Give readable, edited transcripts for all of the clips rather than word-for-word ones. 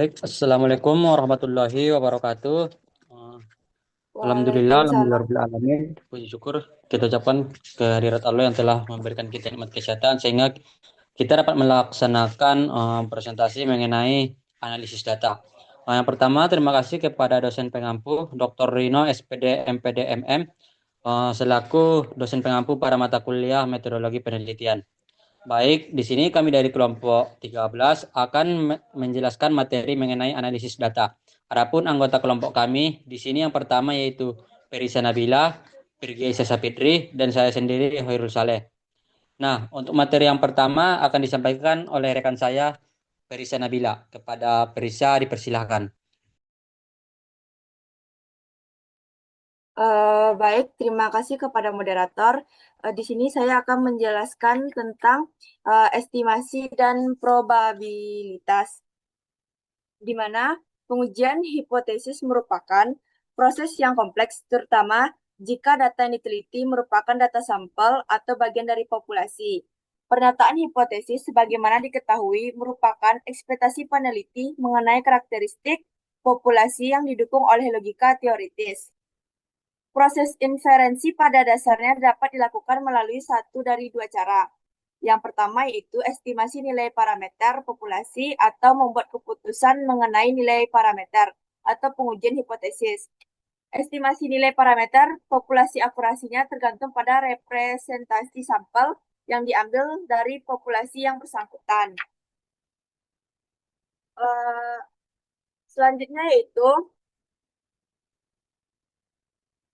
Baik, Assalamualaikum warahmatullahi wabarakatuh. Eh, Alhamdulillah, Waalaikumsalam. alhamdulillah, puji syukur kita ucapkan kehadirat Allah yang telah memberikan kita nikmat kesehatan sehingga kita dapat melaksanakan presentasi mengenai analisis data. Yang pertama, terima kasih kepada dosen pengampu Dr. Rino SPD MPD MM selaku dosen pengampu pada mata kuliah metodologi penelitian. Baik, di sini kami dari kelompok 13 akan menjelaskan materi mengenai analisis data. Adapun anggota kelompok kami di sini yang pertama yaitu Perisa Nabila, Pirgi Aisyah Sapitri, dan saya sendiri Hoirul Saleh. Nah, untuk materi yang pertama akan disampaikan oleh rekan saya Perisa Nabila. Kepada Perisa dipersilahkan. Baik, terima kasih kepada moderator. Di sini saya akan menjelaskan tentang estimasi dan probabilitas, di mana pengujian hipotesis merupakan proses yang kompleks, terutama jika data yang diteliti merupakan data sampel atau bagian dari populasi. Pernyataan hipotesis, sebagaimana diketahui, merupakan ekspektasi peneliti mengenai karakteristik populasi yang didukung oleh logika teoritis. Proses inferensi pada dasarnya dapat dilakukan melalui satu dari dua cara. Yang pertama yaitu estimasi nilai parameter populasi atau membuat keputusan mengenai nilai parameter atau pengujian hipotesis. Estimasi nilai parameter populasi akurasinya tergantung pada representasi sampel yang diambil dari populasi yang bersangkutan. Eh, Selanjutnya yaitu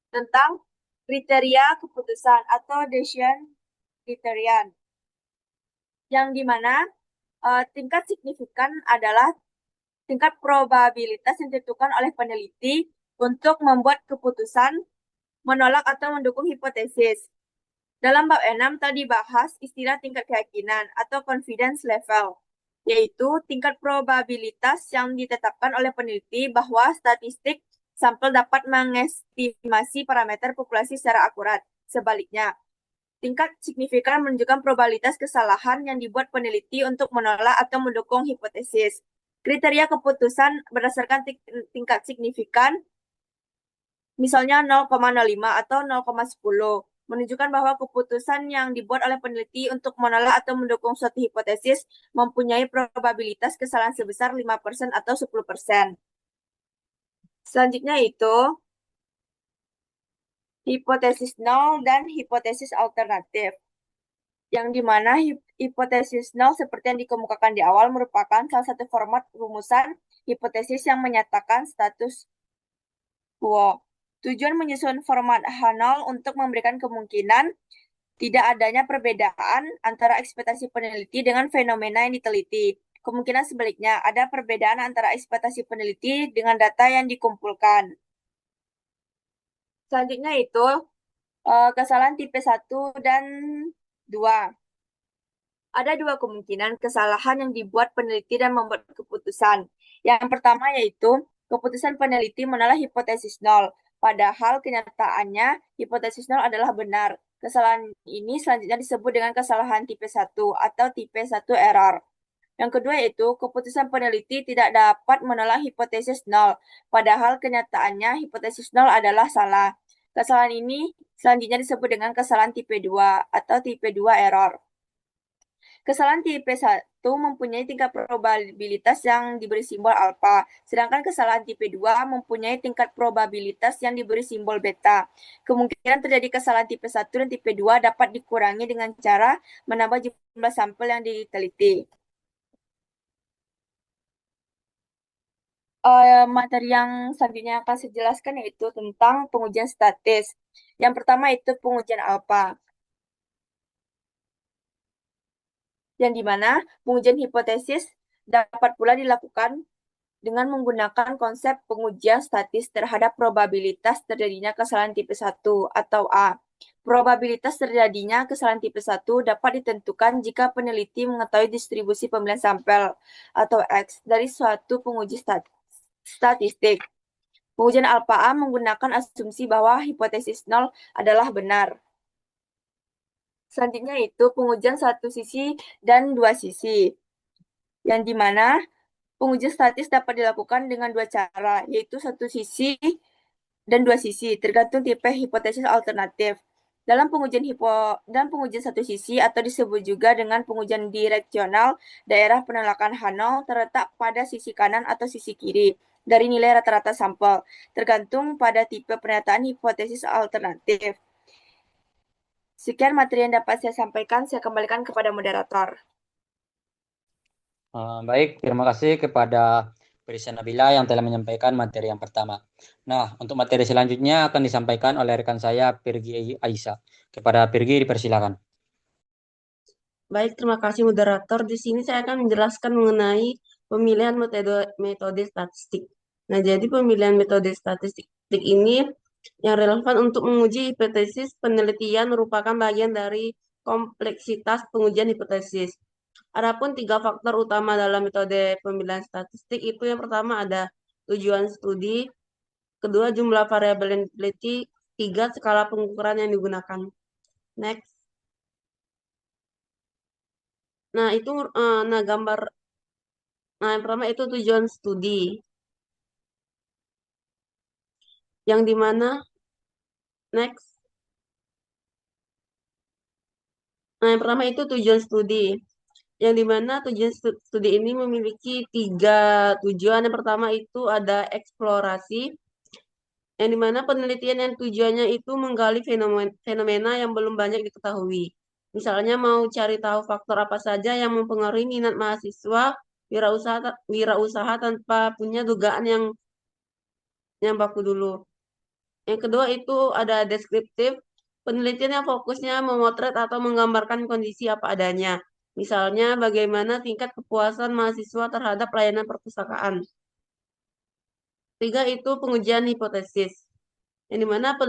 tentang kriteria keputusan atau decision criterion, yang dimana tingkat signifikan adalah tingkat probabilitas yang ditentukan oleh peneliti untuk membuat keputusan menolak atau mendukung hipotesis. Dalam bab 6 tadi bahas istilah tingkat keyakinan atau confidence level, yaitu tingkat probabilitas yang ditetapkan oleh peneliti bahwa statistik sampel dapat mengestimasi parameter populasi secara akurat. Sebaliknya, tingkat signifikan menunjukkan probabilitas kesalahan yang dibuat peneliti untuk menolak atau mendukung hipotesis. Kriteria keputusan berdasarkan tingkat signifikan, misalnya 0,05 atau 0,10, menunjukkan bahwa keputusan yang dibuat oleh peneliti untuk menolak atau mendukung suatu hipotesis mempunyai probabilitas kesalahan sebesar 5% atau 10%. Selanjutnya itu hipotesis nol dan hipotesis alternatif, yang dimana hipotesis nol seperti yang dikemukakan di awal merupakan salah satu format rumusan hipotesis yang menyatakan status quo. Tujuan menyusun format H0 untuk memberikan kemungkinan tidak adanya perbedaan antara ekspektasi peneliti dengan fenomena yang diteliti. Kemungkinan sebaliknya, ada perbedaan antara ekspektasi peneliti dengan data yang dikumpulkan. Selanjutnya itu kesalahan tipe 1 dan 2. Ada dua kemungkinan kesalahan yang dibuat peneliti dan membuat keputusan. Yang pertama yaitu keputusan peneliti menolak hipotesis nol, padahal kenyataannya hipotesis nol adalah benar. Kesalahan ini selanjutnya disebut dengan kesalahan tipe 1 atau tipe 1 error. Yang kedua yaitu keputusan peneliti tidak dapat menolak hipotesis nol, padahal kenyataannya hipotesis nol adalah salah. Kesalahan ini selanjutnya disebut dengan kesalahan tipe 2 atau tipe 2 error. Kesalahan tipe 1 mempunyai tingkat probabilitas yang diberi simbol alfa, sedangkan kesalahan tipe 2 mempunyai tingkat probabilitas yang diberi simbol beta. Kemungkinan terjadi kesalahan tipe 1 dan tipe 2 dapat dikurangi dengan cara menambah jumlah sampel yang diteliti. Materi yang selanjutnya akan saya jelaskan yaitu tentang pengujian statis. Yang pertama itu pengujian alfa, yang dimana pengujian hipotesis dapat pula dilakukan dengan menggunakan konsep pengujian statis terhadap probabilitas terjadinya kesalahan tipe 1 atau A. Probabilitas terjadinya kesalahan tipe 1 dapat ditentukan jika peneliti mengetahui distribusi pemilihan sampel atau X dari suatu penguji statistik. Pengujian alfa A menggunakan asumsi bahwa hipotesis nol adalah benar. Selanjutnya itu pengujian satu sisi dan dua sisi, yang dimana Pengujian statis dapat dilakukan dengan dua cara, yaitu satu sisi dan dua sisi, tergantung tipe hipotesis alternatif. Dalam pengujian satu sisi atau disebut juga dengan pengujian direksional, daerah penolakan Hanol terletak pada sisi kanan atau sisi kiri dari nilai rata-rata sampel, tergantung pada tipe pernyataan hipotesis alternatif. Sekian materi yang dapat saya sampaikan, saya kembalikan kepada moderator. Baik, terima kasih kepada Frisa Nabila yang telah menyampaikan materi yang pertama. Nah, untuk materi selanjutnya akan disampaikan oleh rekan saya, Pirgi Aisyah. Kepada Pirgi, dipersilakan. Baik, terima kasih moderator. Di sini saya akan menjelaskan mengenai pemilihan metode statistik. Nah, jadi pemilihan metode statistik ini yang relevan untuk menguji hipotesis penelitian merupakan bagian dari kompleksitas pengujian hipotesis. Adapun tiga faktor utama dalam metode pemilihan statistik itu yang pertama ada tujuan studi, kedua jumlah variabel yang diteliti, tiga skala pengukuran yang digunakan. Next. Nah, itu gambar. Nah, yang pertama itu tujuan studi. Yang dimana, next. Nah, yang pertama itu tujuan studi. Yang dimana tujuan studi ini memiliki tiga tujuan. Yang pertama itu ada eksplorasi. Yang dimana penelitian yang tujuannya itu menggali fenomena yang belum banyak diketahui. Misalnya mau cari tahu faktor apa saja yang mempengaruhi minat mahasiswa wirausaha tanpa punya dugaan yang baku dulu. Yang kedua itu ada deskriptif, penelitian yang fokusnya memotret atau menggambarkan kondisi apa adanya. Misalnya bagaimana tingkat kepuasan mahasiswa terhadap layanan perpustakaan. Tiga itu pengujian hipotesis, yang dimana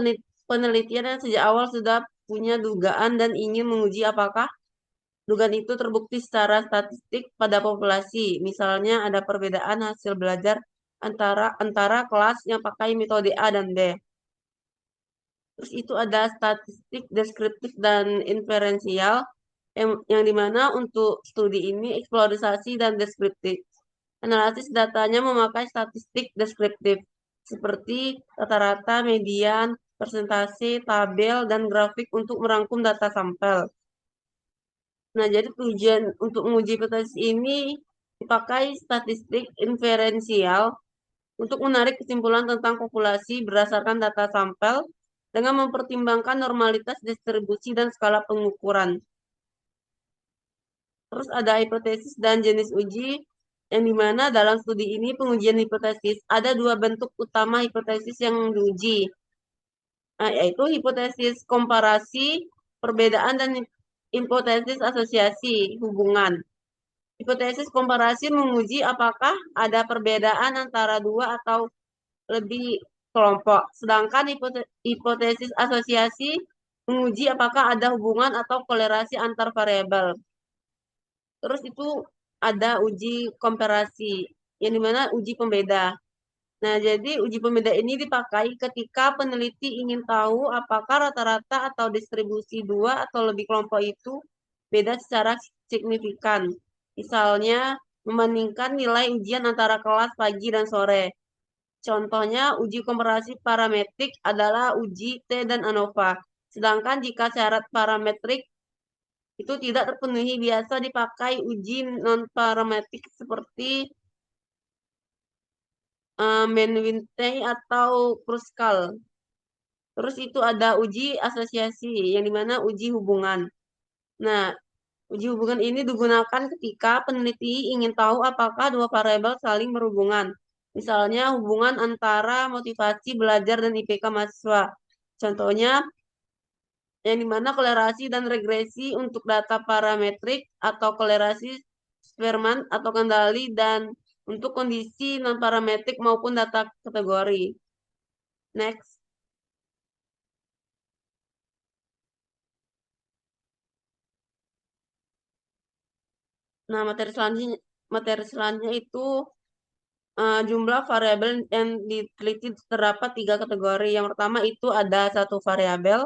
penelitian yang sejak awal sudah punya dugaan dan ingin menguji apakah dugaan itu terbukti secara statistik pada populasi. Misalnya ada perbedaan hasil belajar antara kelas yang pakai metode A dan B. Terus itu ada statistik deskriptif dan inferensial yang dimana untuk studi ini eksplorisasi dan deskriptif. Analisis datanya memakai statistik deskriptif seperti rata-rata, median, persentase, tabel, dan grafik untuk merangkum data sampel. Nah, jadi tujuan untuk menguji hipotesis ini dipakai statistik inferensial untuk menarik kesimpulan tentang populasi berdasarkan data sampel dengan mempertimbangkan normalitas distribusi dan skala pengukuran. Terus ada hipotesis dan jenis uji, yang dimana dalam studi ini pengujian hipotesis ada dua bentuk utama hipotesis yang diuji, yaitu hipotesis komparasi, perbedaan, dan hipotesis asosiasi, hubungan. Hipotesis komparasi menguji apakah ada perbedaan antara dua atau lebih kelompok. Sedangkan hipotesis asosiasi menguji apakah ada hubungan atau kolerasi antar variabel. Terus itu ada uji komparasi, yang dimana uji pembeda. Nah, jadi uji pembeda ini dipakai ketika peneliti ingin tahu apakah rata-rata atau distribusi dua atau lebih kelompok itu beda secara signifikan. Misalnya, membandingkan nilai ujian antara kelas pagi dan sore. Contohnya, uji komparasi parametrik adalah uji T dan ANOVA. Sedangkan jika syarat parametrik itu tidak terpenuhi, biasa dipakai uji non-parametrik seperti Mann-Whitney atau Kruskal. Terus itu ada uji asosiasi, yang dimana uji hubungan. Nah, uji hubungan ini digunakan ketika peneliti ingin tahu apakah dua variabel saling berhubungan. Misalnya hubungan antara motivasi belajar dan IPK mahasiswa. Contohnya, yang dimana kolerasi dan regresi untuk data parametrik atau kolerasi Spearman atau kendali dan untuk kondisi non-parametrik maupun data kategori. Next. Nah, materi selanjutnya itu jumlah variabel yang diteliti terdapat tiga kategori. Yang pertama itu ada satu variabel,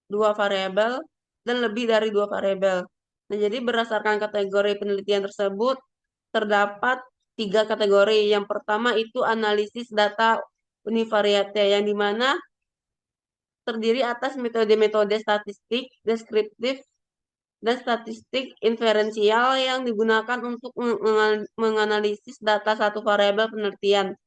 dua variabel, dan lebih dari dua variabel. Nah, jadi berdasarkan kategori penelitian tersebut, terdapat 3 kategori. Yang pertama itu analisis data univariate, yang dimana terdiri atas metode-metode statistik, deskriptif, dan statistik inferensial yang digunakan untuk menganalisis data satu variabel penelitian.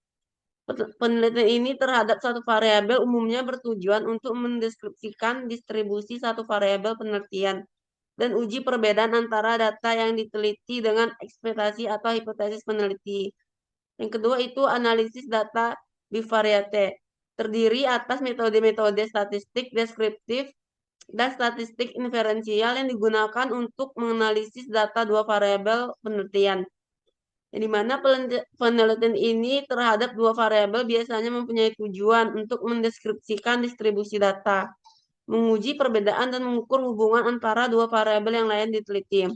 Penelitian ini terhadap satu variabel umumnya bertujuan untuk mendeskripsikan distribusi satu variabel penelitian dan uji perbedaan antara data yang diteliti dengan ekspektasi atau hipotesis peneliti. Yang kedua itu analisis data bivariate, terdiri atas metode-metode statistik deskriptif dan statistik inferensial yang digunakan untuk menganalisis data dua variabel penelitian. Di mana penelitian ini terhadap dua variabel biasanya mempunyai tujuan untuk mendeskripsikan distribusi data, menguji perbedaan dan mengukur hubungan antara dua variabel yang lain diteliti.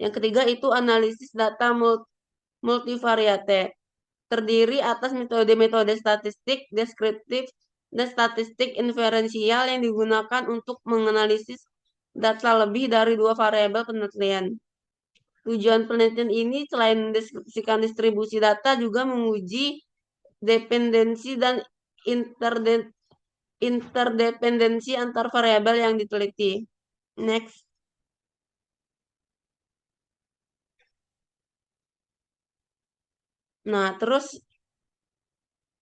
Yang ketiga itu analisis data multivariate, terdiri atas metode-metode statistik deskriptif dan statistik inferensial yang digunakan untuk menganalisis data lebih dari dua variabel penelitian. Tujuan penelitian ini selain mendeskripsikan distribusi data juga menguji dependensi dan interdependensi antar variabel yang diteliti. Next. Nah, terus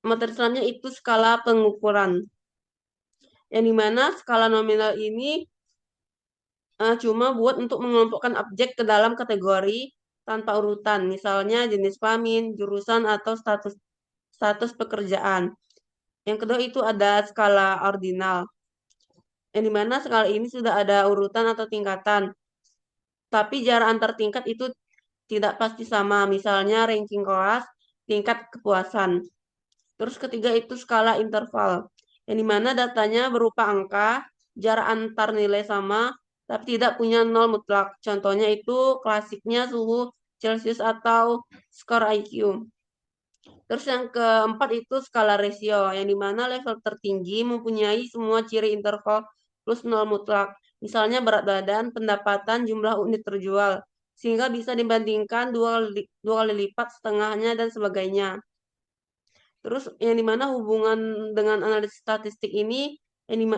materi selanjutnya itu skala pengukuran. Yang dimana skala nominal ini cuma buat untuk mengelompokkan objek ke dalam kategori tanpa urutan, misalnya jenis kelamin, jurusan, atau status pekerjaan. Yang kedua itu ada skala ordinal, yang dimana skala ini sudah ada urutan atau tingkatan, tapi jarak antar tingkat itu tidak pasti sama, misalnya ranking kelas, tingkat kepuasan. Terus ketiga itu skala interval, yang dimana datanya berupa angka, jarak antar nilai sama, tapi tidak punya nol mutlak. Contohnya itu klasiknya suhu Celcius atau skor IQ. Terus yang keempat itu skala rasio, yang dimana level tertinggi mempunyai semua ciri interval plus nol mutlak. Misalnya berat badan, pendapatan, jumlah unit terjual, sehingga bisa dibandingkan dua kali lipat, setengahnya, dan sebagainya. Terus yang dimana hubungan dengan analisis statistik ini,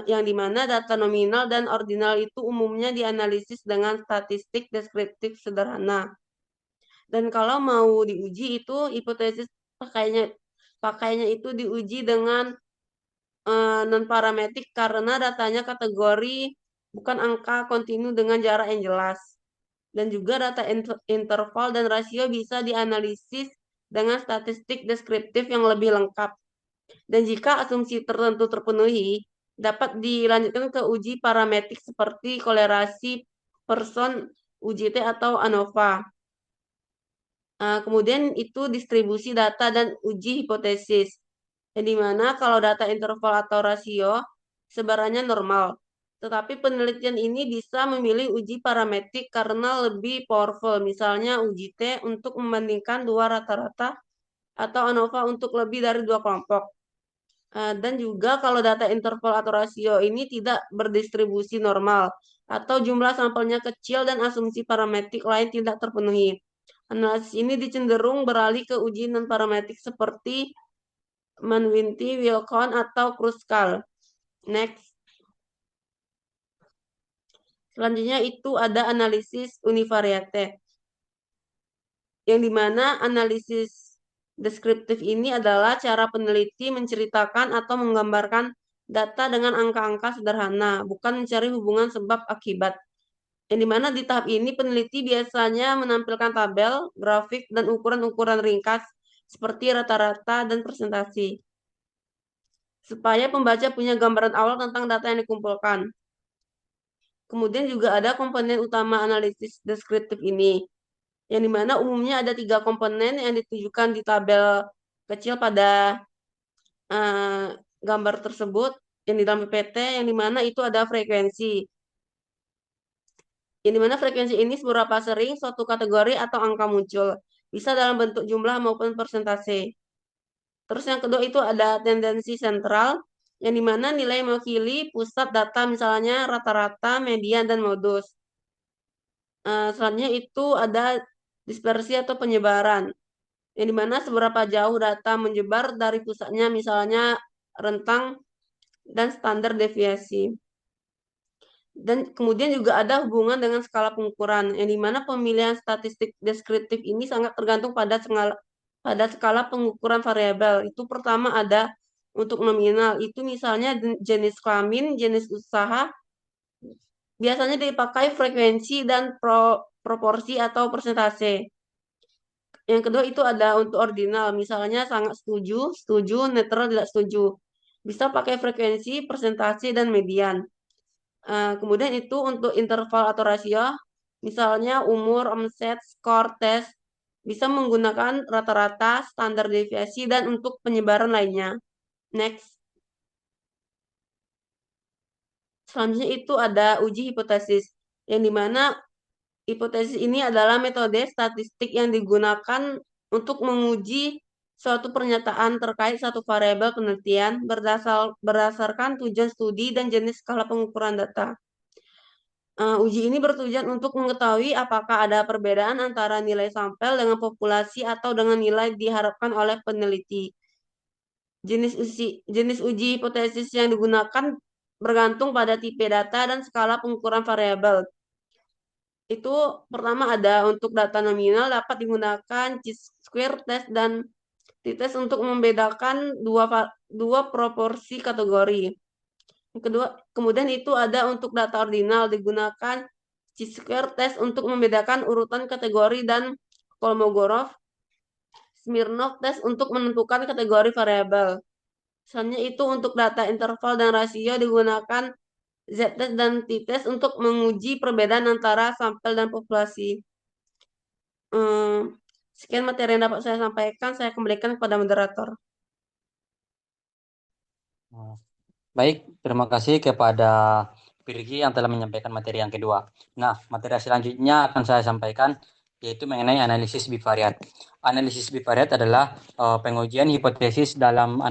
yang dimana data nominal dan ordinal itu umumnya dianalisis dengan statistik deskriptif sederhana. Dan kalau mau diuji itu hipotesis pakainya itu diuji dengan non parametrik karena datanya kategori bukan angka kontinu dengan jarak yang jelas. Dan juga data interval dan rasio bisa dianalisis dengan statistik deskriptif yang lebih lengkap. Dan jika asumsi tertentu terpenuhi, dapat dilanjutkan ke uji parametrik seperti kolerasi, Pearson, UJT, atau ANOVA. Kemudian itu distribusi data dan uji hipotesis. Yang dimana kalau data interval atau rasio sebarannya normal. Tetapi penelitian ini bisa memilih uji parametrik karena lebih powerful. Misalnya uji T untuk membandingkan dua rata-rata atau ANOVA untuk lebih dari dua kelompok. Dan juga kalau data interval atau rasio ini tidak berdistribusi normal atau jumlah sampelnya kecil dan asumsi parametrik lain tidak terpenuhi. Analisis ini dicenderung beralih ke uji non-parametrik seperti Mann-Weinty, Wilcox, atau Kruskal. Next. Selanjutnya itu ada analisis univariate, yang dimana analisis deskriptif ini adalah cara peneliti menceritakan atau menggambarkan data dengan angka-angka sederhana, bukan mencari hubungan sebab akibat. Yang dimana di tahap ini peneliti biasanya menampilkan tabel, grafik, dan ukuran-ukuran ringkas seperti rata-rata dan presentasi, supaya pembaca punya gambaran awal tentang data yang dikumpulkan. Kemudian juga ada komponen utama analisis deskriptif ini, yang dimana umumnya ada 3 komponen yang ditujukan di tabel kecil pada gambar tersebut, yang di dalam PPT, yang dimana itu ada frekuensi. Yang dimana frekuensi ini seberapa sering suatu kategori atau angka muncul, bisa dalam bentuk jumlah maupun persentase. Terus yang kedua itu ada tendensi sentral, yang dimana nilai mewakili pusat data, misalnya rata-rata, median, dan modus. Selanjutnya itu ada dispersi atau penyebaran, yang dimana seberapa jauh data menyebar dari pusatnya, misalnya rentang dan standar deviasi. Dan kemudian juga ada hubungan dengan skala pengukuran, yang dimana pemilihan statistik deskriptif ini sangat tergantung pada skala pengukuran variabel. Itu pertama ada untuk nominal, itu misalnya jenis kelamin, jenis usaha, biasanya dipakai frekuensi dan proporsi atau persentase. Yang kedua itu ada untuk ordinal, misalnya sangat setuju, setuju, netral, tidak setuju. Bisa pakai frekuensi, persentase, dan median. Kemudian itu untuk interval atau rasio, misalnya umur, omset, skor, tes, bisa menggunakan rata-rata, standar deviasi, dan untuk penyebaran lainnya. Next. Selanjutnya itu ada uji hipotesis, yang dimana hipotesis ini adalah metode statistik yang digunakan untuk menguji suatu pernyataan terkait satu variabel penelitian berdasarkan tujuan studi dan jenis skala pengukuran data. Uji ini bertujuan untuk mengetahui apakah ada perbedaan antara nilai sampel dengan populasi atau dengan nilai diharapkan oleh peneliti. Jenis uji hipotesis yang digunakan bergantung pada tipe data dan skala pengukuran variabel. Itu pertama ada untuk data nominal dapat digunakan chi-square test dan t-test untuk membedakan dua proporsi kategori. Yang kedua, kemudian itu ada untuk data ordinal digunakan chi-square test untuk membedakan urutan kategori dan Kolmogorov-Smirnov test untuk menentukan kategori variabel. Selanjutnya itu untuk data interval dan rasio digunakan z-test dan t-test untuk menguji perbedaan antara sampel dan populasi. Sekian materi yang dapat saya sampaikan, saya kembalikan kepada moderator. Baik, terima kasih kepada Virgi yang telah menyampaikan materi yang kedua. Nah, materi selanjutnya akan saya sampaikan yaitu mengenai analisis bivariat. Analisis bivariat adalah pengujian hipotesis dalam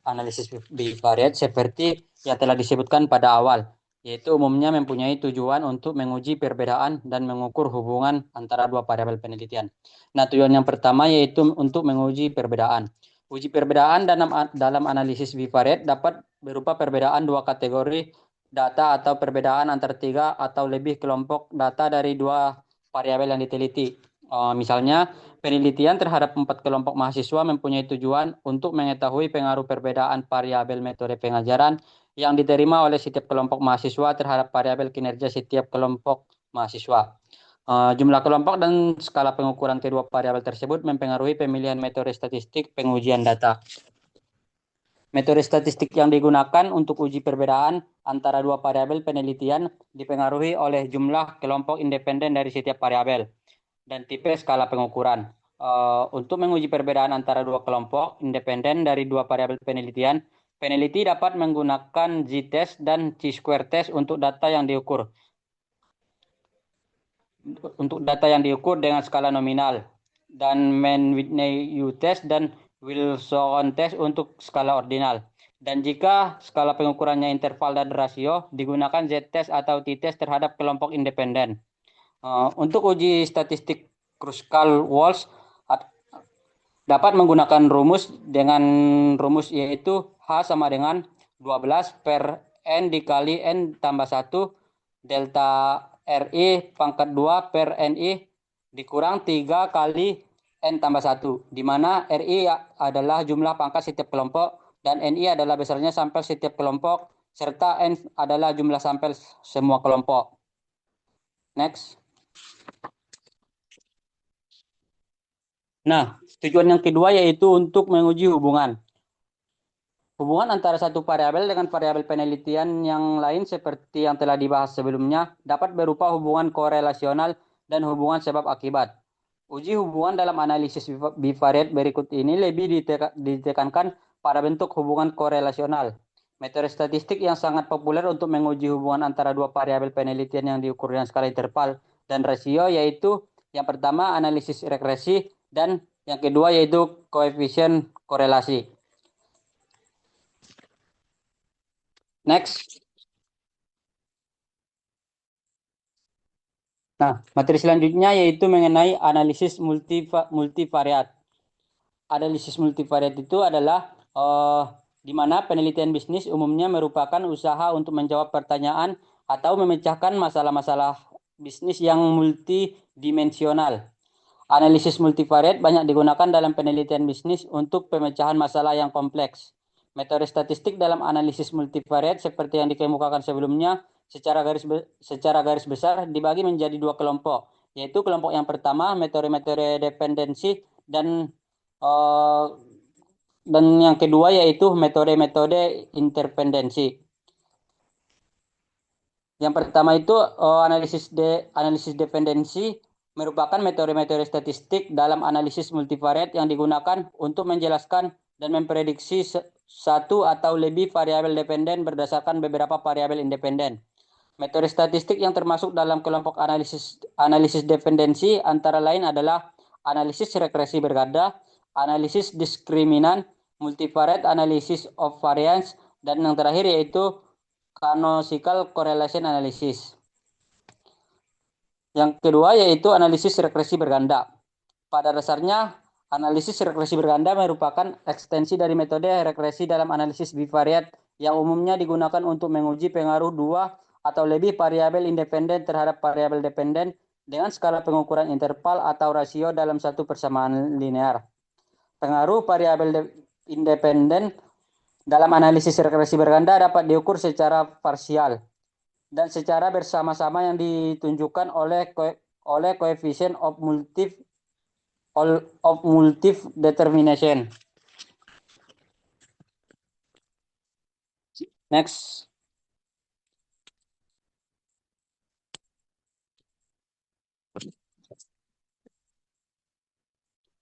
analisis bivariat seperti yang telah disebutkan pada awal, yaitu umumnya mempunyai tujuan untuk menguji perbedaan dan mengukur hubungan antara dua variabel penelitian. Nah, tujuan yang pertama yaitu untuk menguji perbedaan. Uji perbedaan dalam analisis bivariat dapat berupa perbedaan dua kategori data atau perbedaan antar tiga atau lebih kelompok data dari dua variabel yang diteliti. Misalnya, penelitian terhadap 4 kelompok mahasiswa mempunyai tujuan untuk mengetahui pengaruh perbedaan variabel metode pengajaran yang diterima oleh setiap kelompok mahasiswa terhadap variabel kinerja setiap kelompok mahasiswa. Jumlah kelompok dan skala pengukuran kedua variabel tersebut mempengaruhi pemilihan metode statistik pengujian data. Metode statistik yang digunakan untuk uji perbedaan antara dua variabel penelitian dipengaruhi oleh jumlah kelompok independen dari setiap variabel dan tipe skala pengukuran. Untuk menguji perbedaan antara dua kelompok independen dari dua variabel penelitian, peneliti dapat menggunakan z-test dan chi-square test untuk data yang diukur. Dengan skala nominal, dan Mann-Whitney test dan Wilson test untuk skala ordinal. Dan jika skala pengukurannya interval dan rasio, digunakan z-test atau t-test terhadap kelompok independen. Untuk uji statistik Kruskal-Walsh dapat menggunakan rumus yaitu H sama dengan 12 per N dikali N tambah 1 delta RI pangkat 2 per NI dikurang 3 kali N tambah 1, di mana RI adalah jumlah pangkat setiap kelompok dan NI adalah besarnya sampel setiap kelompok, serta N adalah jumlah sampel semua kelompok. Next. Nah, tujuan yang kedua yaitu untuk menguji hubungan antara satu variabel dengan variabel penelitian yang lain seperti yang telah dibahas sebelumnya dapat berupa hubungan korelasional dan hubungan sebab akibat. Uji hubungan dalam analisis bivariat berikut ini lebih ditekankan pada bentuk hubungan korelasional. Metode statistik yang sangat populer untuk menguji hubungan antara dua variabel penelitian yang diukur dengan skala interval dan rasio yaitu yang pertama analisis regresi dan yang kedua yaitu koefisien korelasi. Next. Nah, materi selanjutnya yaitu mengenai analisis multivariat. Analisis multivariat itu adalah di mana penelitian bisnis umumnya merupakan usaha untuk menjawab pertanyaan atau memecahkan masalah-masalah bisnis yang multidimensional. Analisis multivariat banyak digunakan dalam penelitian bisnis untuk pemecahan masalah yang kompleks. Metode statistik dalam analisis multivariat seperti yang dikemukakan sebelumnya secara garis besar dibagi menjadi dua kelompok, yaitu kelompok yang pertama metode-metode dependensi dan yang kedua yaitu metode-metode interdependensi. Yang pertama itu analisis dependensi merupakan metode-metode statistik dalam analisis multivariat yang digunakan untuk menjelaskan dan memprediksi satu atau lebih variabel dependen berdasarkan beberapa variabel independen. Metode statistik yang termasuk dalam kelompok analisis dependensi antara lain adalah analisis regresi berganda, analisis diskriminan, multivariate analysis of variance, dan yang terakhir yaitu canonical correlation analysis. Yang kedua yaitu analisis regresi berganda. Pada dasarnya, analisis regresi berganda merupakan ekstensi dari metode regresi dalam analisis bivariat yang umumnya digunakan untuk menguji pengaruh dua atau lebih variabel independen terhadap variabel dependen dengan skala pengukuran interval atau rasio dalam satu persamaan linear. Pengaruh variabel independen dalam analisis regresi berganda dapat diukur secara parsial dan secara bersama-sama yang ditunjukkan oleh koefisien of multive determination. Next.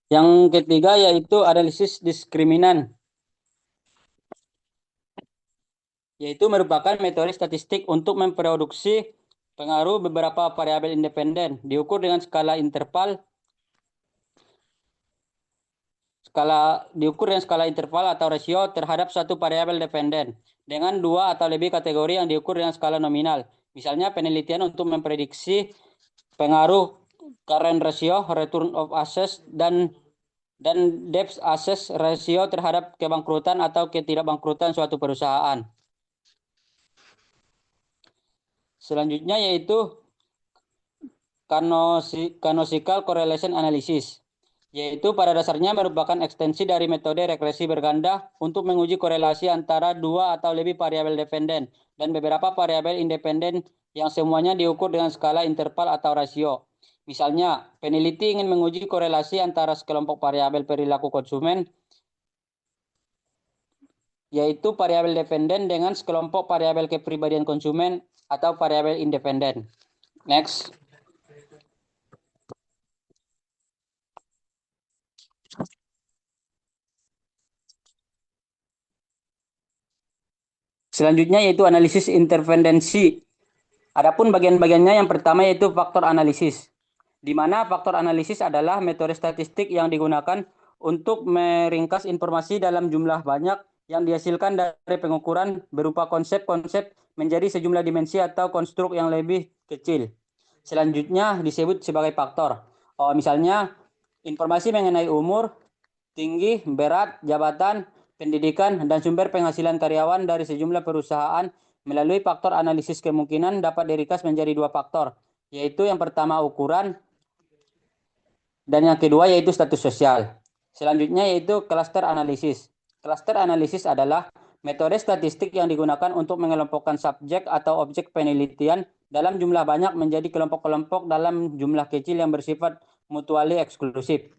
Yang ketiga yaitu analisis diskriminan, yaitu merupakan metode statistik untuk memproduksi pengaruh beberapa variabel independen diukur dengan skala interval atau rasio terhadap satu variabel dependen dengan dua atau lebih kategori yang diukur dengan skala nominal. Misalnya penelitian untuk memprediksi pengaruh current ratio, return of assets, dan debt assets ratio terhadap kebangkrutan atau ketidakbangkrutan suatu perusahaan. Selanjutnya yaitu canonical correlation analysis, yaitu pada dasarnya merupakan ekstensi dari metode regresi berganda untuk menguji korelasi antara dua atau lebih variabel dependen dan beberapa variabel independen yang semuanya diukur dengan skala interval atau rasio. Misalnya, peneliti ingin menguji korelasi antara sekelompok variabel perilaku konsumen, yaitu variabel dependen dengan sekelompok variabel kepribadian konsumen atau variabel independen. Next. Selanjutnya yaitu analisis interdependensi. Adapun bagian-bagiannya yang pertama yaitu faktor analisis, di mana faktor analisis adalah metode statistik yang digunakan untuk meringkas informasi dalam jumlah banyak yang dihasilkan dari pengukuran berupa konsep-konsep menjadi sejumlah dimensi atau konstruk yang lebih kecil. Selanjutnya disebut sebagai faktor. Misalnya informasi mengenai umur, tinggi, berat, jabatan, pendidikan, dan sumber penghasilan karyawan dari sejumlah perusahaan melalui faktor analisis kemungkinan dapat diringkas menjadi dua faktor, yaitu yang pertama ukuran dan yang kedua yaitu status sosial. Selanjutnya yaitu cluster analisis. Cluster analisis adalah metode statistik yang digunakan untuk mengelompokkan subjek atau objek penelitian dalam jumlah banyak menjadi kelompok-kelompok dalam jumlah kecil yang bersifat mutually eksklusif.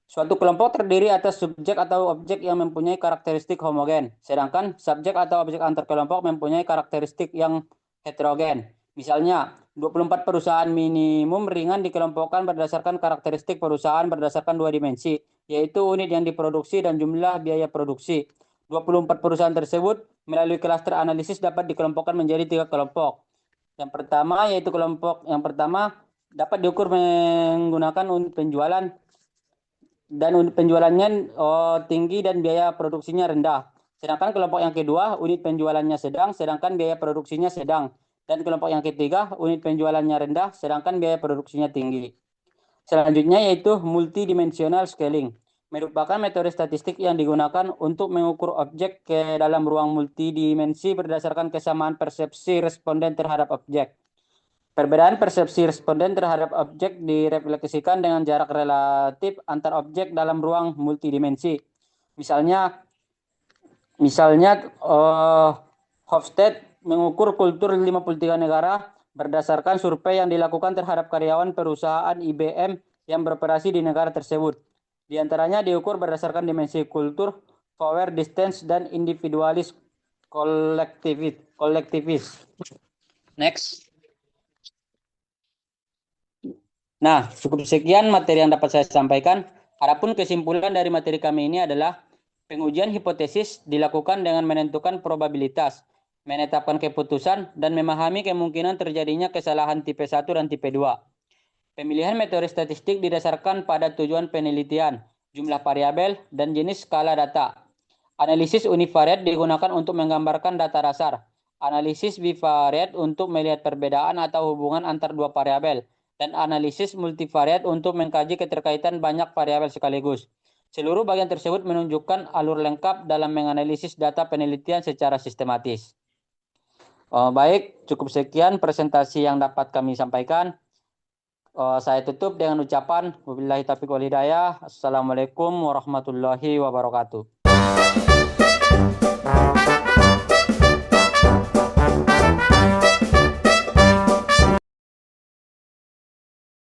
Suatu kelompok terdiri atas subjek atau objek yang mempunyai karakteristik homogen, sedangkan subjek atau objek antar kelompok mempunyai karakteristik yang heterogen. Misalnya, 24 perusahaan minimum ringan dikelompokkan berdasarkan karakteristik perusahaan berdasarkan dua dimensi, yaitu unit yang diproduksi dan jumlah biaya produksi. 24 perusahaan tersebut melalui klaster analisis dapat dikelompokkan menjadi tiga kelompok. Yang pertama yaitu kelompok yang pertama dapat diukur menggunakan unit penjualan dan unit penjualannya tinggi dan biaya produksinya rendah. Sedangkan kelompok yang kedua, unit penjualannya sedang, sedangkan biaya produksinya sedang. Dan kelompok yang ketiga, unit penjualannya rendah, sedangkan biaya produksinya tinggi. Selanjutnya yaitu multidimensional scaling, merupakan metode statistik yang digunakan untuk mengukur objek ke dalam ruang multidimensi berdasarkan kesamaan persepsi responden terhadap objek. Perbedaan persepsi responden terhadap objek direfleksikan dengan jarak relatif antar objek dalam ruang multidimensi. Misalnya Hofstede mengukur kultur 53 negara berdasarkan survei yang dilakukan terhadap karyawan perusahaan IBM yang beroperasi di negara tersebut. Di antaranya diukur berdasarkan dimensi kultur, power, distance, dan individualis kolektivis. Next. Nah, cukup sekian materi yang dapat saya sampaikan. Adapun kesimpulan dari materi kami ini adalah pengujian hipotesis dilakukan dengan menentukan probabilitas, menetapkan keputusan, dan memahami kemungkinan terjadinya kesalahan tipe 1 dan tipe 2. Pemilihan metode statistik didasarkan pada tujuan penelitian, jumlah variabel, dan jenis skala data. Analisis univariat digunakan untuk menggambarkan data dasar. Analisis bivariat untuk melihat perbedaan atau hubungan antar dua variabel. Dan analisis multivariat untuk mengkaji keterkaitan banyak variabel sekaligus. Seluruh bagian tersebut menunjukkan alur lengkap dalam menganalisis data penelitian secara sistematis. Baik, cukup sekian presentasi yang dapat kami sampaikan. Saya tutup dengan ucapan wabillahi taufiq wal hidayah. Assalamualaikum warahmatullahi wabarakatuh.